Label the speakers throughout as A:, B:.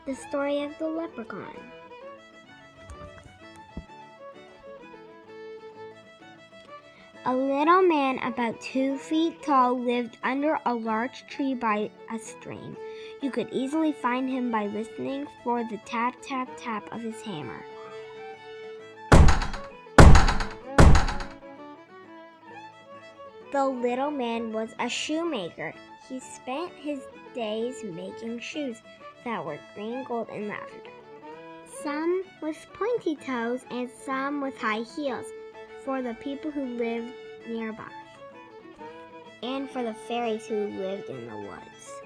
A: The Story of the Leprechaun. A little man about 2 feet tall lived under a large tree by a stream. You could easily find him by listening for the tap, tap, tap of his hammer. The little man was a shoemaker. He spent his days making shoes that were green, gold, and lavender. Some with pointy toes and some with high heels for the people who lived nearby, and for the fairies who lived in the woods.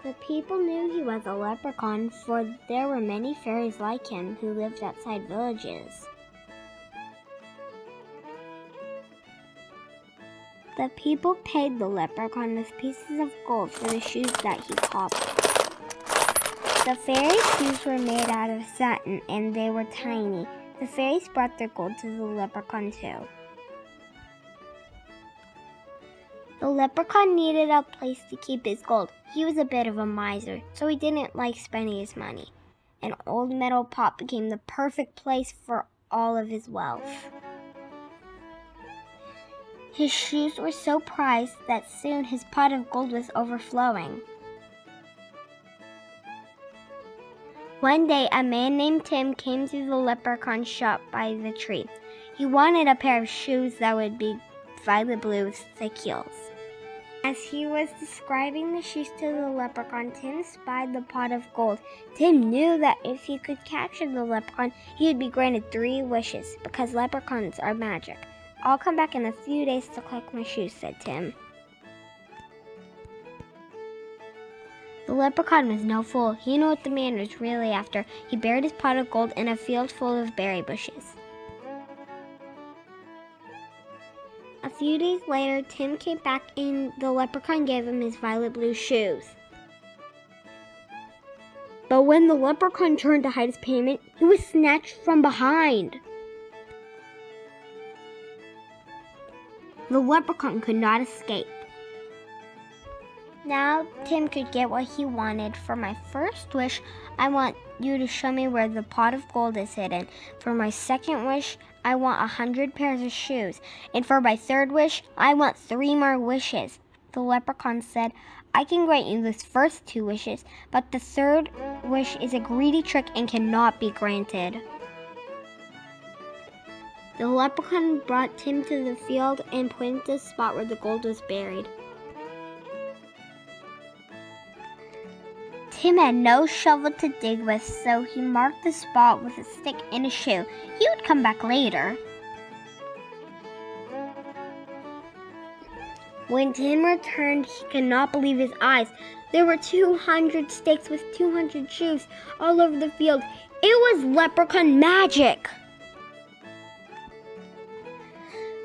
A: The people knew he was a leprechaun, for there were many fairies like him who lived outside villages. The people paid the leprechaun with pieces of gold for the shoes that he copied. The fairies' shoes were made out of satin, and they were tiny. The fairies brought their gold to the leprechaun too. The leprechaun needed a place to keep his gold. He was a bit of a miser, so he didn't like spending his money. An old metal pot became the perfect place for all of his wealth. His shoes were so prized that soon his pot of gold was overflowing. One day, a man named Tim came to the leprechaun shop by the tree. He wanted a pair of shoes that would be violet blue with thick heels. As he was describing the shoes to the leprechaun, Tim spied the pot of gold. Tim knew that if he could capture the leprechaun, he would be granted 3 wishes, because leprechauns are magic. "I'll come back in a few days to collect my shoes," said Tim. The leprechaun was no fool. He knew what the man was really after. He buried his pot of gold in a field full of berry bushes. A few days later, Tim came back and the leprechaun gave him his violet blue shoes. But when the leprechaun turned to hide his payment, he was snatched from behind. The leprechaun could not escape. Now Tim could get what he wanted. "For my first wish, I want you to show me where the pot of gold is hidden. For my second wish, I want 100 pairs of shoes. And for my third wish, I want 3 more wishes." The leprechaun said, "I can grant you the first 2 wishes, but the third wish is a greedy trick and cannot be granted." The leprechaun brought Tim to the field and pointed to the spot where the gold was buried. Tim had no shovel to dig with, so he marked the spot with a stick and a shoe. He would come back later. When Tim returned, he could not believe his eyes. There were 200 stakes with 200 shoes all over the field. It was leprechaun magic!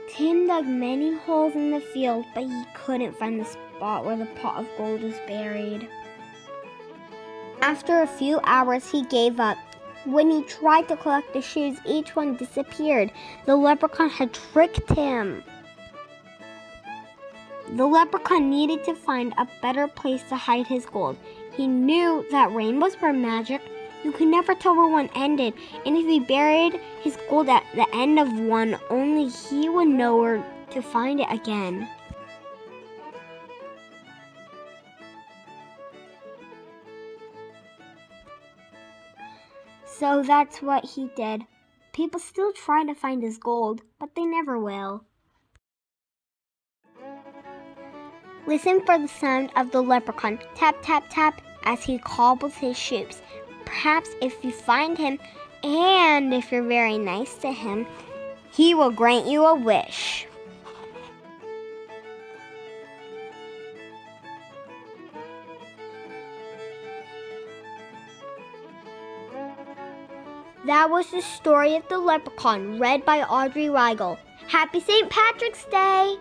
A: Tim dug many holes in the field, but he couldn't find the spot where the pot of gold was buried. After a few hours, he gave up. When he tried to collect the shoes, each one disappeared. The leprechaun had tricked him. The leprechaun needed to find a better place to hide his gold. He knew that rainbows were magic. You could never tell where one ended, and if he buried his gold at the end of one, only he would know where to find it again. So that's what he did. People still try to find his gold, but they never will. Listen for the sound of the leprechaun, tap, tap, tap, as he cobbles his shoes. Perhaps if you find him, and if you're very nice to him, he will grant you a wish. That was the Story of the Leprechaun, read by Audrey Weigel. Happy St. Patrick's Day!